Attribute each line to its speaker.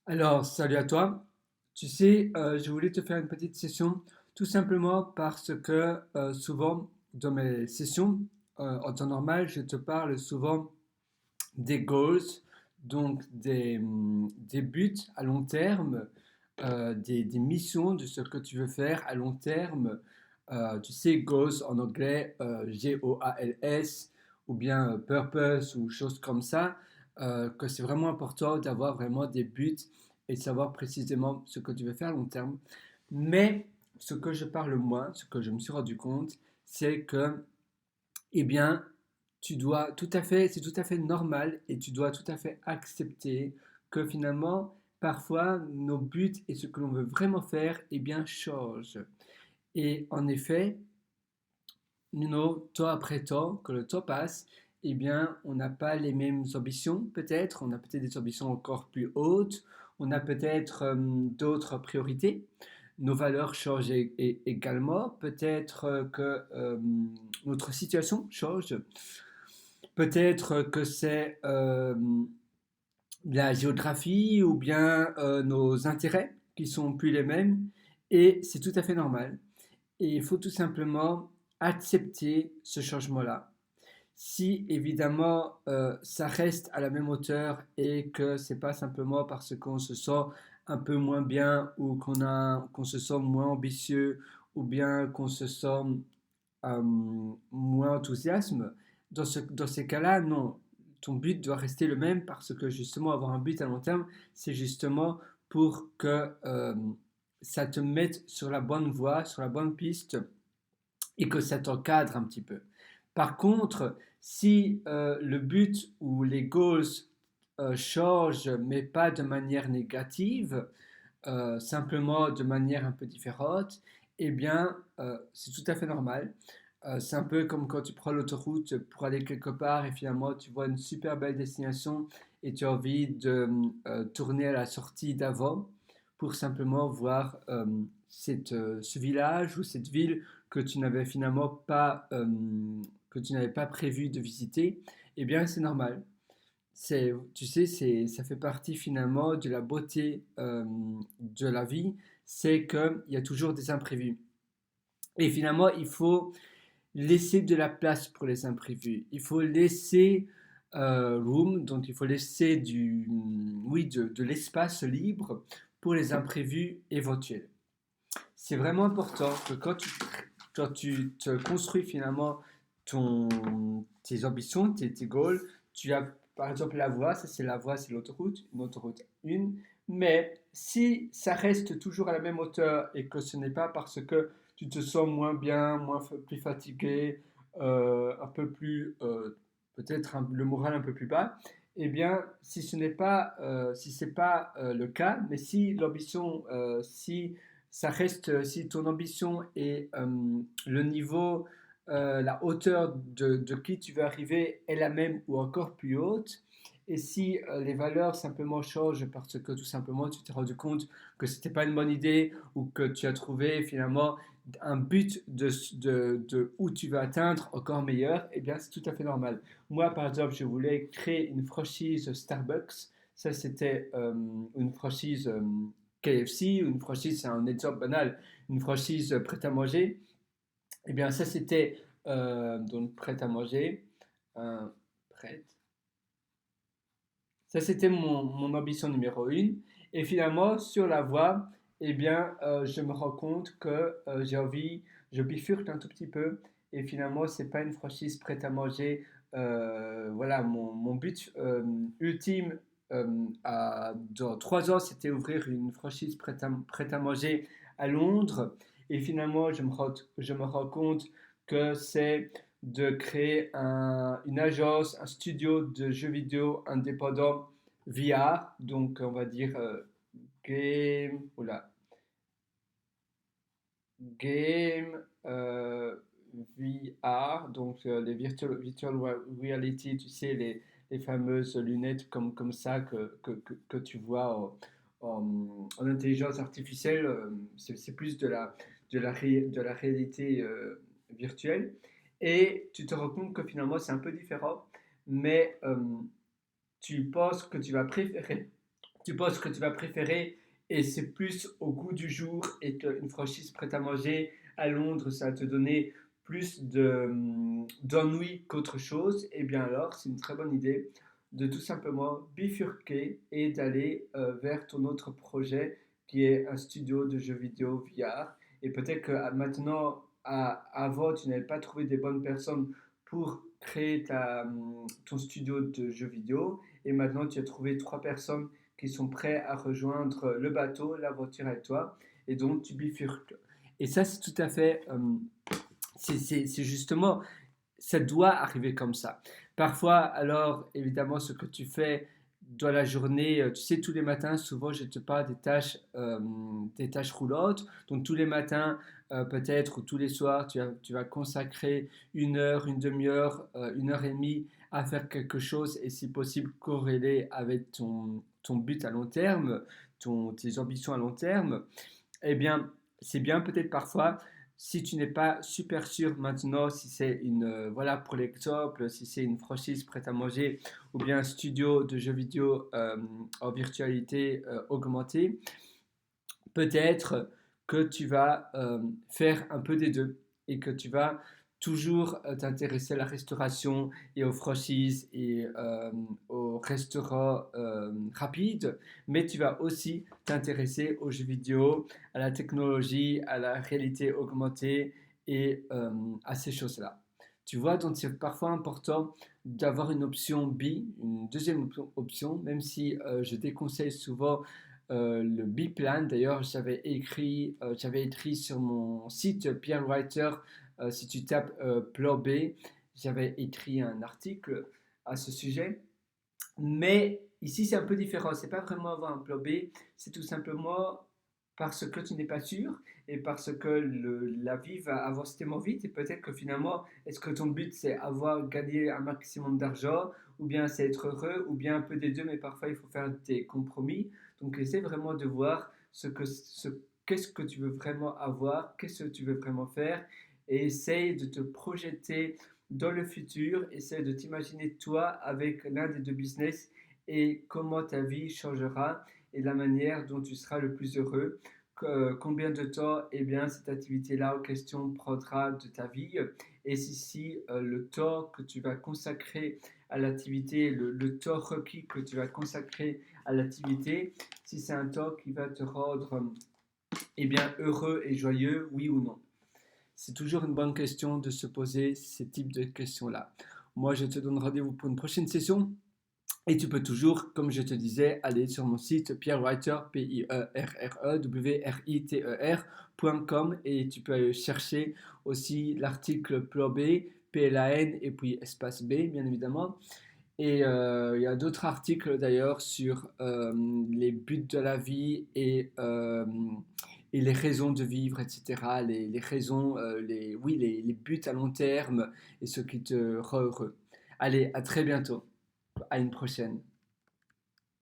Speaker 1: Alors, salut à toi. Tu sais, je voulais te faire une petite session tout simplement parce que souvent dans mes sessions, en temps normal, je te parle souvent des goals, donc des buts à long terme, des missions de ce que tu veux faire à long terme. Tu sais, goals en anglais, Goals, ou bien purpose ou choses comme ça, que c'est vraiment important d'avoir vraiment des buts et de savoir précisément ce que tu veux faire à long terme. Mais ce que je parle moins, ce que je me suis rendu compte, c'est que eh bien, c'est tout à fait normal et tu dois tout à fait accepter que finalement, parfois, nos buts et ce que l'on veut vraiment faire, eh bien, changent. Et en effet, temps après temps, que le temps passe, eh bien, on n'a pas les mêmes ambitions, peut-être. On a peut-être des ambitions encore plus hautes. On a peut-être d'autres priorités. Nos valeurs changent également. Peut-être que notre situation change. Peut-être que c'est la géographie ou bien nos intérêts qui sont plus les mêmes. Et c'est tout à fait normal. Et il faut tout simplement accepter ce changement-là. Si évidemment ça reste à la même hauteur et que c'est pas simplement parce qu'on se sent un peu moins bien ou qu'on se sent moins ambitieux ou bien qu'on se sent moins enthousiasme, dans ces cas-là, non. Ton but doit rester le même parce que justement avoir un but à long terme, c'est justement pour que ça te mette sur la bonne voie, sur la bonne piste et que ça t'encadre un petit peu. Par contre, si le but ou les goals changent, mais pas de manière négative, simplement de manière un peu différente, eh bien, c'est tout à fait normal. C'est un peu comme quand tu prends l'autoroute pour aller quelque part et finalement tu vois une super belle destination et tu as envie de tourner à la sortie d'avant pour simplement voir ce village ou cette ville que tu n'avais finalement pas, que tu n'avais pas prévu de visiter. Eh bien, c'est normal. Tu sais, ça fait partie finalement de la beauté de la vie, c'est qu'il y a toujours des imprévus. Et finalement, il faut laisser de la place pour les imprévus. Il faut laisser room, donc il faut laisser oui, de l'espace libre pour les imprévus éventuels. C'est vraiment important que quand tu te construis finalement tes ambitions, tes goals, tu as par exemple la voie, ça c'est la voie, c'est l'autoroute, une autoroute une. Mais si ça reste toujours à la même hauteur et que ce n'est pas parce que tu te sens moins bien, plus fatigué, un peu plus, peut-être le moral un peu plus bas, eh bien, si ce n'est pas, si c'est pas le cas, mais si l'ambition, si ça reste, si ton ambition et le niveau, la hauteur de qui tu veux arriver est la même ou encore plus haute, et si les valeurs simplement changent parce que tout simplement tu t'es rendu compte que c'était pas une bonne idée ou que tu as trouvé finalement un but de où tu veux atteindre encore meilleur, eh bien c'est tout à fait normal. Moi par exemple, je voulais créer une franchise Starbucks. Ça c'était une franchise KFC, une franchise, c'est un exemple banal, une franchise prête à manger, eh bien ça c'était donc prête à manger, prête. Ça c'était mon ambition numéro une. Et finalement sur la voie, eh bien je me rends compte que j'ai envie, je bifurque un tout petit peu. Et finalement c'est pas une franchise prête à manger. Voilà mon but ultime dans 3 ans, c'était ouvrir une franchise prête à manger à Londres. Et finalement, je me rends compte que c'est de créer une agence, un studio de jeux vidéo indépendant VR, donc on va dire game, oula, game VR, donc les virtual reality, tu sais, les fameuses lunettes comme ça que tu vois en intelligence artificielle, c'est plus de la réalité virtuelle. Et tu te rends compte que finalement c'est un peu différent, mais tu penses que tu vas préférer tu penses que tu vas préférer et c'est plus au goût du jour et une franchise prête à manger à Londres, ça va te donner plus d'ennui qu'autre chose, et bien alors c'est une très bonne idée de tout simplement bifurquer et d'aller vers ton autre projet qui est un studio de jeux vidéo VR. Et peut-être que maintenant, avant, tu n'avais pas trouvé des bonnes personnes pour créer ton studio de jeux vidéo, et maintenant tu as trouvé trois personnes qui sont prêts à rejoindre le bateau, l'aventure avec toi, et donc tu bifurques. Et ça, c'est tout à fait, c'est justement, ça doit arriver comme ça. Parfois, alors, évidemment, ce que tu fais dans la journée, tu sais, tous les matins, souvent, je te parle des tâches roulantes. Donc, tous les matins, peut-être, ou tous les soirs, tu vas consacrer une heure, une demi-heure, une heure et demie à faire quelque chose et, si possible, corréler avec ton but à long terme, tes ambitions à long terme. Eh bien, c'est bien peut-être parfois, si tu n'es pas super sûr maintenant si c'est voilà, pour l'exemple, si c'est une franchise prête à manger ou bien un studio de jeux vidéo en virtualité augmentée, peut-être que tu vas faire un peu des deux et que tu vas toujours t'intéresser à la restauration et aux franchises et aux restaurants rapides, mais tu vas aussi t'intéresser aux jeux vidéo, à la technologie, à la réalité augmentée et à ces choses-là. Tu vois, donc c'est parfois important d'avoir une option B, une deuxième option, même si je déconseille souvent le biplan. D'ailleurs, j'avais écrit sur mon site Pierre Writer, si tu tapes plan B, j'avais écrit un article à ce sujet. Mais ici, c'est un peu différent. C'est pas vraiment avoir un plan B, c'est tout simplement parce que tu n'es pas sûr et parce que la vie va avancer tellement vite et peut-être que finalement, est-ce que ton but c'est avoir gagné un maximum d'argent ou bien c'est être heureux ou bien un peu des deux, mais parfois il faut faire des compromis. Donc essaie vraiment de voir qu'est-ce que tu veux vraiment avoir, qu'est-ce que tu veux vraiment faire et essaye de te projeter dans le futur, essaie de t'imaginer toi avec l'un des deux business et comment ta vie changera et la manière dont tu seras le plus heureux. Combien de temps eh bien, cette activité-là en question prendra de ta vie et si le temps que tu vas consacrer à l'activité, le temps requis que tu vas consacrer à l'activité, si c'est un temps qui va te rendre eh bien, heureux et joyeux, oui ou non. C'est toujours une bonne question de se poser ces types de questions-là. Moi, je te donne rendez-vous pour une prochaine session. Et tu peux toujours, comme je te disais, aller sur mon site pierrewriter, pierrewriter.com et tu peux aller chercher aussi l'article plan B, PLAN et puis espace B, bien évidemment. Et il y a d'autres articles d'ailleurs sur les buts de la vie et les raisons de vivre, etc. Les raisons, oui, les buts à long terme et ce qui te rend heureux. Allez, à très bientôt. À une prochaine.